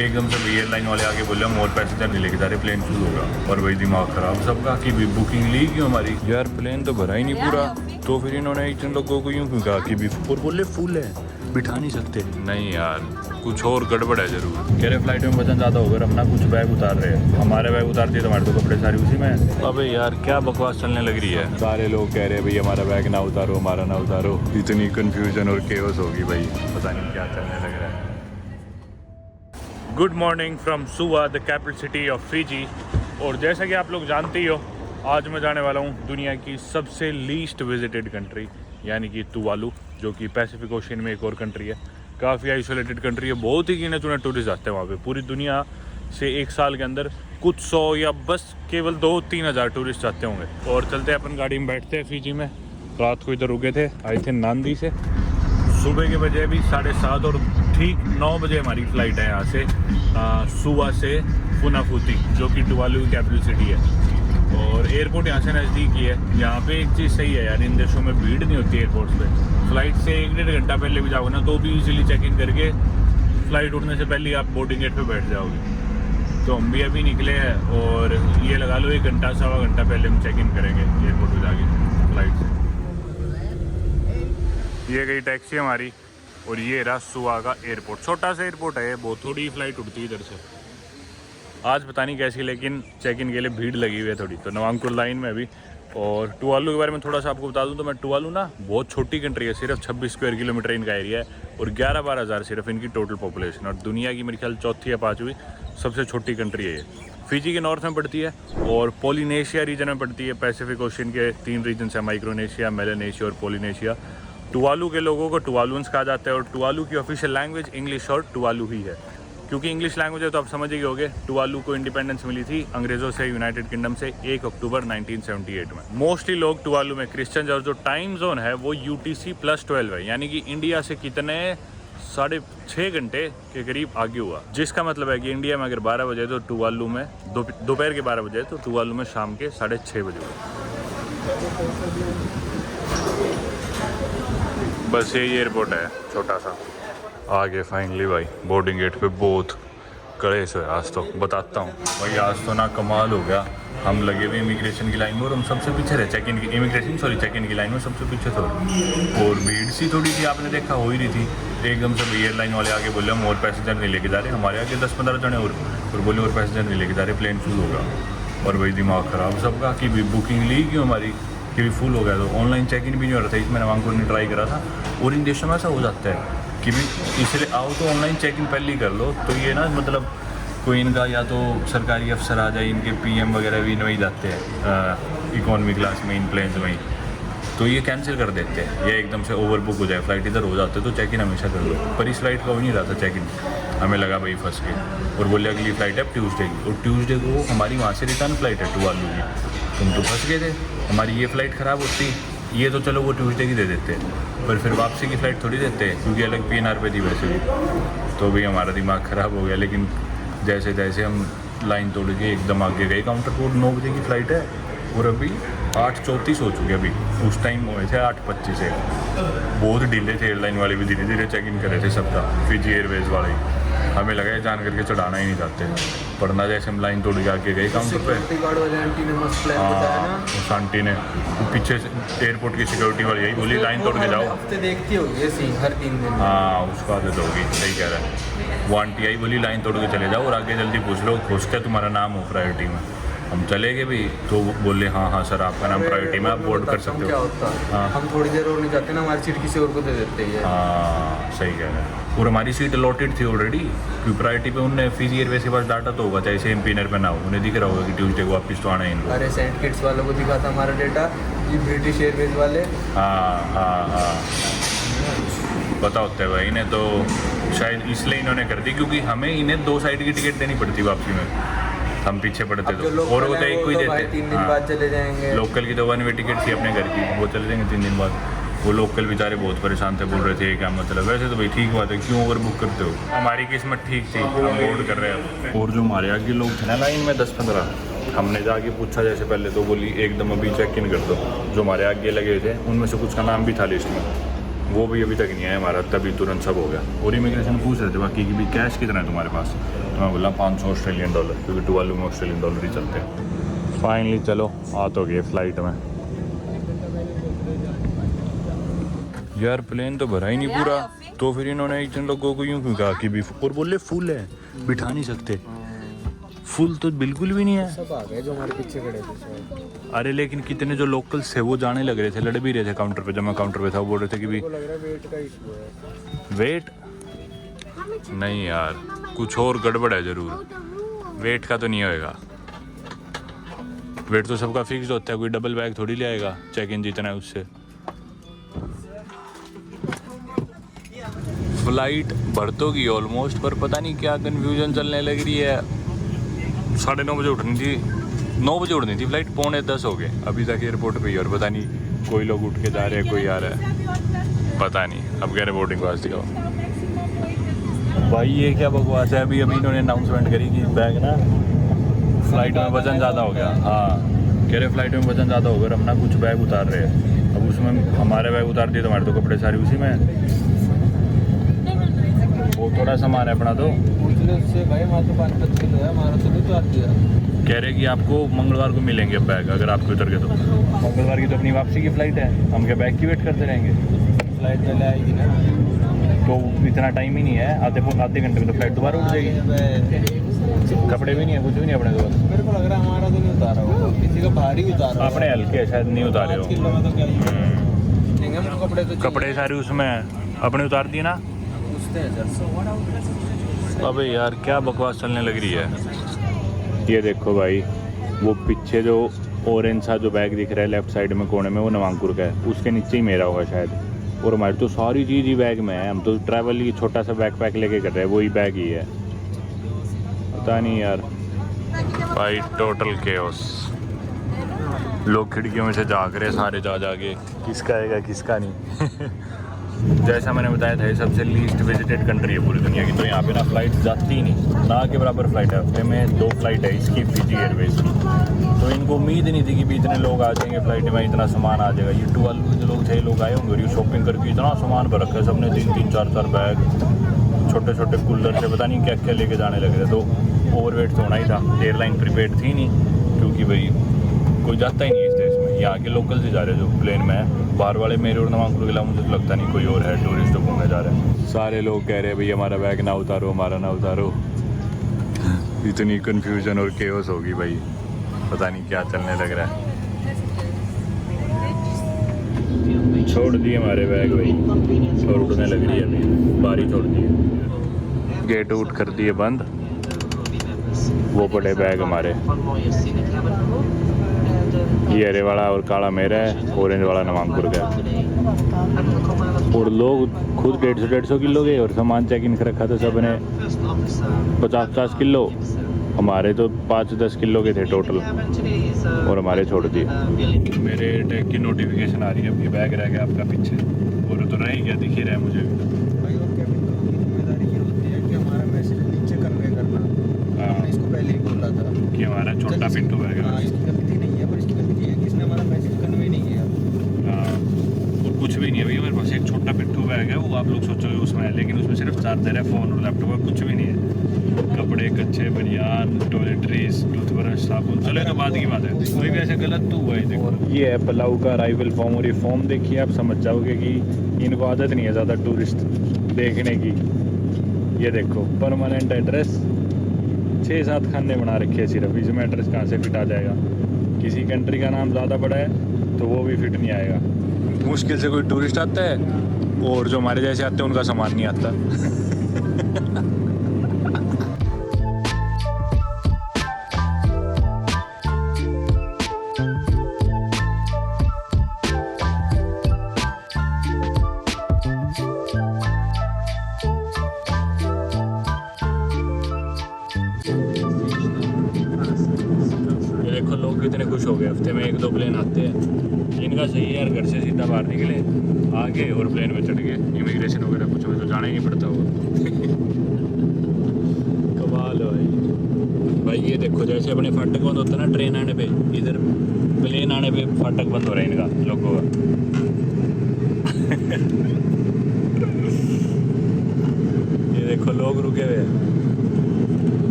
एकदम से एयरलाइन वाले आके बोले हम और पैसेंजर नहीं लेके जा रहे, प्लेन फुल होगा। और वही दिमाग खराब सबका कि बुकिंग ली क्यों हमारी, यार प्लेन तो भरा ही नहीं पूरा। तो फिर इन्होंने इतने लोगों को यूँ क्यों कहा कि और बोले फुल है, बिठा नहीं सकते। नहीं यार, कुछ और गड़बड़ है जरूर। कह रहे फ्लाइट में वजन ज़्यादा होगा, हम ना कुछ बैग उतार रहे हैं। हमारे बैग उतार दिए तो हमारे तो कपड़े सारे उसी में हैं। अबे यार क्या बकवास चलने लग रही है। सारे लोग कह रहे हैं भाई हमारा बैग ना उतारो, हमारा ना उतारो। इतनी कन्फ्यूजन और केओस होगी भाई, पता नहीं क्या चलने लग रहा है। गुड मॉर्निंग फ्रॉम सुवा, the capital city of Fiji. और जैसा कि आप लोग जानते ही हो, आज मैं जाने वाला हूँ दुनिया की सबसे लीस्ट विजिटेड कंट्री यानी कि तुवालू, जो कि पैसिफिक ओशन में एक और कंट्री है। काफ़ी आइसोलेटेड कंट्री है, बहुत ही गिने चुने टूरिस्ट आते हैं वहाँ पे। पूरी दुनिया से एक साल के अंदर कुछ 100 या बस केवल 2-3 हज़ार टूरिस्ट आते होंगे। और चलते हैं अपन गाड़ी में, बैठते हैं फिजी में। रात को इधर रुके थे, आए थे नांदी से। सुबह के बजे भी 7:30 और ठीक 9 बजे हमारी फ़्लाइट है यहाँ से सुवा से फुनाफुती, जो कि तुवालू की कैपिटल सिटी है। और एयरपोर्ट यहाँ से नज़दीक ही है। यहाँ पे एक चीज़ सही है यार, इन देशों में भीड़ नहीं होती एयरपोर्ट्स पे। फ़्लाइट से 1-1.5 घंटा पहले भी जाओगे ना तो भी इजीली चेक इन करके फ़्लाइट उड़ने से पहले ही आप बोर्डिंग गेट पे बैठ जाओगे। तो हम भी अभी निकले हैं और ये लगा लो 1 घंटा 1.25 घंटा पहले हम चेक इन करेंगे एयरपोर्ट पर जाके फ़्लाइट से। ये गई टैक्सी हमारी और ये रहा सुवा का एयरपोर्ट। छोटा सा एयरपोर्ट है, बहुत थोड़ी फ़्लाइट उड़ती है इधर से। आज पता नहीं कैसी, लेकिन चेक इन के लिए भीड़ लगी हुई है थोड़ी। तो नवांकुर लाइन में अभी। और तुवालू के बारे में थोड़ा सा आपको बता दूं तो मैं तुवालू ना बहुत छोटी कंट्री है, सिर्फ 26 स्क्वायर किलोमीटर इनका एरिया है और 11-12 हज़ार सिर्फ इनकी टोटल पॉपुलेशन। और दुनिया की मेरे ख्याल 4थी या 5वीं सबसे छोटी कंट्री है ये। फिजी के नॉर्थ में पड़ती है और पोलिनेशिया रीजन में पड़ती है। पैसिफिक ओशन के 3 रीजन है, माइक्रोनेशिया, मेलानेशिया और पोलिनेशिया। तुवालू के लोगों को टुवालुन्स कहा जाता है और तुवालू की ऑफिशियल लैंग्वेज इंग्लिश और तुवालू ही है। क्योंकि इंग्लिश लैंग्वेज है तो आप समझ ही होगे। तुवालू को इंडिपेंडेंस मिली थी अंग्रेज़ों से, यूनाइटेड किंगडम से 1 अक्टूबर 1978 में। मोस्टली लोग तुवालू में क्रिश्चियन, और जो टाइम जोन है वो UTC+12 है, यानी कि इंडिया से कितने 6.5 घंटे के करीब आगे हुआ। जिसका मतलब है कि इंडिया में अगर 12 बजे तो तुवालू में दोपहर के 12 बजे तो तुवालू में शाम के 6:30 बजे हुआ। बस यही एयरपोर्ट है छोटा सा। आगे फाइनली भाई बोर्डिंग गेट पे बहुत कड़े से आज तो बताता हूँ भाई, आज तो ना कमाल हो गया। हम लगे हुए इमिग्रेशन की लाइन में और हम सबसे पीछे रहे, चेक इन की लाइन में सबसे पीछे थे। और भीड़ सी थोड़ी सी आपने देखा हो ही रही थी। एकदम से एयरलाइन वाले आके बोले हम और पैसेंजर नहीं लेके जा रहे, हमारे आगे 10-15 जने और बोले और पैसेंजर नहीं लेके जा रहे, प्लेन फुल होगा। और वही दिमाग ख़राब सबका कि बुकिंग ली क्यों हमारी, कि भी फुल हो गया। तो ऑनलाइन चेक इन भी नहीं हो रहा था, इसमें नवांकुर ने ट्राई करा था। और इन देशों में ऐसा हो जाता है कि भी इसलिए आओ तो ऑनलाइन चेक इन पहले ही कर लो। तो ये ना मतलब कोई इनका या तो सरकारी अफसर आ जाए, इनके PM वगैरह भी नहीं जाते हैं इकॉनमी क्लास में, इन प्लेन्स में ही, तो ये कैंसिल कर देते हैं। या एकदम से ओवर बुक हो जाए, फ्लाइट इधर हो जाते तो चेक इन हमेशा कर लो। पर इस फ्लाइट का हो नहीं रहा था चेक इन। हमें लगा भाई फंस के, और बोले अगली फ़्लाइट है ट्यूसडे की। और ट्यूसडे को हमारी वहाँ से रिटर्न फ़्लाइट है तुवालू की। तुम तो फंस गए थे, हमारी ये फ़्लाइट ख़राब होती, ये तो चलो वो ट्यूसडे की दे देते हैं, पर फिर वापसी की फ़्लाइट थोड़ी देते हैं क्योंकि अलग PNR पे थी वैसे भी। तो भी हमारा दिमाग ख़राब हो गया। लेकिन जैसे तैसे हम लाइन तोड़ के एकदम आगे गए। काउंटर कोड 9 बजे की फ़्लाइट है और अभी 8:34 हो चुके अभी। उस टाइम हुए थे 8:25 से। बहुत डिले थे, एयरलाइन वाले भी धीरे धीरे चेक इन कर रहे थे सबका, फिजी एयरवेज़ वाले ही। हमें लगा है जान करके चढ़ाना ही नहीं चाहते, पढ़ना जैसे हम लाइन तोड़ के आके गए काउंटर पे। हाँ, उस आंटी ने पीछे से एयरपोर्ट की सिक्योरिटी वाली यही बोली लाइन तोड़ के जाओ। हफ्ते देखती होगी हर 3 दिन। हाँ, उसका आदत होगी, सही कह रहा है। वो आंटी यही बोली लाइन तोड़ के चले जाओ और आगे जल्दी पूछ लो खोजते तुम्हारा नाम हो प्रायोरिटी में। हम चले गए भी तो बोले हाँ सर आपका नाम प्रायोरिटी में, आप बोर्ड कर सकते हो। क्या होता है, हाँ, हम थोड़ी देर और नहीं जाते ना, हमारी सीट किसी और को दे देते हैं। हाँ सही कह रहे हैं। और हमारी सीट अलॉटेड थी ऑलरेडी, क्योंकि प्रायोरिटी पे उनने फिजी एयरवेज के पास डाटा तो होगा, चाहे सेम PNR पे ना हो, उन्हें दिख रहा होगा कि ट्यूसडे को वापस तो आना है इनको। अरे सेंट किट्स वालों को दिखा था हमारा डेटा, ये ब्रिटिश एयरवेज वाले। हाँ पता होता है भाई इन्हें, तो शायद इसलिए इन्होंने कर दी क्योंकि हमें इन्हें 2 साइड की टिकट देनी पड़ती वापसी में, हम पीछे पड़ते तो। और वो तो एक कोई देते 3 दिन बाद चले जाएंगे। लोकल की तो 1 वे टिकट थी अपने घर की, वो चले जाएंगे 3 दिन बाद। वो लोकल बेचारे बहुत परेशान थे, बोल रहे थे क्या मतलब। वैसे तो भाई ठीक बात है, क्यों ओवर बुक करते हो। हमारी किस्मत ठीक थी, हम बोर्ड कर रहे हैं। और जो हमारे आगे लोग थे ना लाइन में 10-15, हमने जाके पूछा जैसे पहले तो बोली एकदम अभी चेक इन कर दो। जो हमारे आगे लगे थे उनमें से कुछ का नाम भी था लिस्ट में, वो भी अभी तक नहीं आया हमारा, तभी तुरंत सब हो गया। और इमिग्रेशन पूछ रहे थे बाकी कि भी कैश कितना है तुम्हारे पास, तो मैं बोला $500 ऑस्ट्रेलियन, क्योंकि टुवालू में ऑस्ट्रेलियन डॉलर ही चलते हैं। फाइनली चलो आ तो गए फ्लाइट में। यार प्लेन तो भरा ही नहीं पूरा, तो फिर इन्होंने एक जन लोगों को यूँ क्यों कहा कि भी, और बोले फुल है, बिठा नहीं सकते। फुल तो बिल्कुल भी नहीं है। सब आ गए जो हमारे पीछे खड़े थे। अरे लेकिन कितने जो लोकल्स थे वो जाने लग रहे थे, लड़ भी रहे थे काउंटर पे। जब मैं काउंटर पे था वो बोल रहे थे कि भी लग रहा है वेट का इशू है। वेट नहीं यार, कुछ और गड़बड़ है ज़रूर। वेट का तो नहीं होएगा, वेट तो सबका फिक्स होता है, कोई डबल बैग थोड़ी ले आएगा, चेक इन जितना है उससे। फ्लाइट भर तो गई ऑलमोस्ट, पर पता नहीं क्या कन्फ्यूजन चलने लग रही है। 9:30 बजे उठनी थी, 9 बजे उठनी थी फ्लाइट, 9:45 हो गए अभी तक एयरपोर्ट पे ही। और पता नहीं कोई लोग उठ के जा रहे हैं, कोई आ रहा है, पता नहीं। अब कह रहे बोर्डिंग पास दिखाओ। भाई ये क्या बकवास है। अभी इन्होंने अनाउंसमेंट करी कि बैग ना फ्लाइट में वज़न ज़्यादा हो गया। हाँ कह रहे फ्लाइट में वज़न ज़्यादा हो गया, हम ना कुछ बैग उतार रहे हैं। अब उसमें हमारे बैग उतार दिए तो हमारे तो कपड़े सारे उसी में, वो थोड़ा सामान है अपना। तो उससे भाई हमारा तो 5-5 किलो है, हमारा तो नहीं उतार दिया। कह रहे कि आपको मंगलवार को मिलेंगे अब बैग, अगर आपके उतर गए तो। मंगलवार की तो अपनी वापसी की फ़्लाइट है, हम क्या बैग की वेट करते रहेंगे? फ्लाइट पहले आएगी ना, तो इतना टाइम ही नहीं है, आधे घंटे में तो फ्लाइट दोबारा उठ जाएगी। कपड़े भी नहीं है, कुछ भी नहीं अपने दोस्त। मेरे को लग रहा है हमारा तो नहीं उतारा होगा, किसी का भारी उतारा। अपने हल्के शायद नहीं उतारे हो। 5 किलो में तो क्या लेंगे हम कपड़े, तो कपड़े सारे उसमें अपने उतार दिए ना। पूछते हैं सर। अबे यार क्या बकवास चलने लग रही है। ये देखो भाई, वो पीछे जो ऑरेंज सा जो बैग दिख रहा है लेफ्ट साइड में कोने में, वो नवांकुर का है, उसके नीचे ही मेरा होगा शायद। और हमारी तो सारी चीज़ ही बैग में है, हम तो ट्रैवल ही छोटा सा बैग पैक लेके कर रहे हैं, वही बैग ही है। पता नहीं यार भाई, टोटल केओस। लोग खिड़कियों में से झाँक रहे सारे जा जाके, किसका आएगा किसका नहीं। जैसा मैंने बताया था, ये सबसे लीस्ट विजिटेड कंट्री है पूरी दुनिया की, तो यहाँ पे ना फ्लाइट जाती ही नहीं, ना के बराबर फ्लाइट है। हफ्ते में 2 फ्लाइट है इसकी, फिजी एयरवेज की। तो इनको उम्मीद नहीं थी कि भी इतने लोग आ जाएंगे फ्लाइट में, इतना सामान आ जाएगा। ये 12 जो लोग थे, लोग आए होंगे और ये शॉपिंग करके इतना सामान भर रखा है सबने, 3-3, 4-4 बैग, छोटे छोटे कूलर से पता नहीं क्या क्या लेके जाने लगे थे। तो ओवरवेट तो होना ही था, एयरलाइन प्रीपेड थी नहीं, क्योंकि भाई कोई जाता ही नहीं इस देश में। यहाँ के लोकल से जा रहे हैं जो प्लेन में है, बाहर वाले मेरे और नवांकुर के अलावा मुझे तो लगता नहीं कोई और है, टूरिस्ट तो घूमने जा रहे हैं। सारे लोग कह रहे हैं भाई हमारा बैग ना उतारो, हमारा ना उतारो। इतनी कन्फ्यूजन और केओस होगी भाई, पता नहीं क्या चलने लग रहा है। छोड़ दिए हमारे बैग भाई, और उड़ने लग रही है अभी, बारी छोड़ दी है, गेट उठ कर दिए बंद। वो पड़े बैग हमारे, ये हरे वाला और काला मेरा है, ऑरेंज वाला नवांकुर का है। और लोग खुद 150 किलो गए और सामान चेक इन कर रखा था सब ने 50 किलो, हमारे तो 5-10 किलो के थे टोटल, और हमारे छोड़ दिए। मेरे टैग की नोटिफिकेशन आ रही है, आपकी बैग रह गया आपका पीछे, और तो रह ही गया, दिख ही रहा है मुझे भी। भाई और कैबिन क्रू की जिम्मेदारी ये होती है कि हमारा मैसेज नीचे कन्वे करना। हमने इसको पहले ही बोला था कि हमारा छोटा पिंटू बैग है। हाँ, इसकी गलती नहीं है, पर इसकी गलती ये है कि इसने हमारा मैसेज कन्वे नहीं किया। और कुछ भी नहीं है भैया, मेरे पास एक छोटा पिट्ठू बैग है, वो आप लोग सोचोगे उसमें है, लेकिन उसमें सिर्फ चार्जर है, फ़ोन और लैपटॉप है, कुछ भी नहीं है। कपड़े, कच्चे बनियान, टॉयलेटरीज, टूथब्रश, साबुन, चलो तो बाद की बात है, कोई भी ऐसे गलत तो हुआ ही। देखो ये है पलाऊ का अराइवल फॉर्म, और ये फॉर्म देखिए आप समझ जाओगे कि इनको आदत नहीं है ज़्यादा टूरिस्ट देखने की। ये देखो परमानेंट एड्रेस, 6-7 खाने बना रखे हैं सिर्फ, इसमें एड्रेस कहाँ से फिट आ जाएगा। किसी कंट्री का नाम ज़्यादा बड़ा है तो वो भी फिट नहीं आएगा। मुश्किल से कोई टूरिस्ट आता है, और जो हमारे जैसे आते हैं उनका सामान नहीं आता। ये देखो लोग कितने खुश हो गए, हफ्ते में 1-2 प्लेन आते हैं। इनका सही है यार, घर से सीधा बाहर निकले, आगे और प्लेन में चढ़ गए। इमिग्रेशन वगैरह कुछ में तो जाना ही नहीं पड़ता होगा। कमाल है भाई। भाई ये देखो, जैसे अपने फाटक बंद होता है ना ट्रेन आने पे, इधर प्लेन आने पे फाटक बंद हो रहा है इनका लोगों का। लोग रुके हुए हैं,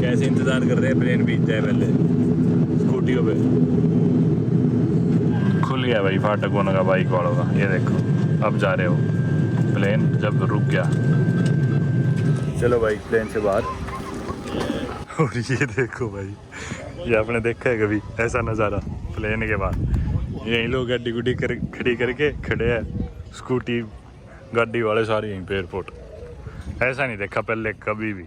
कैसे इंतजार कर रहे हैं प्लेन बीत जाए पहले। स्कूटियों पे खुल गया भाई फाटक होने का बाइक वालों का, ये देखो अब जा रहे हो प्लेन जब रुक गया। चलो भाई प्लेन से बाहर। और ये देखो भाई, ये आपने देखा है कभी ऐसा नज़ारा प्लेन के बाद? यही लोग गाड़ी गुड्डी खड़ी करके खड़े हैं, स्कूटी गाड़ी वाले सारे यहीं पे एयरपोर्ट। ऐसा नहीं देखा पहले कभी भी।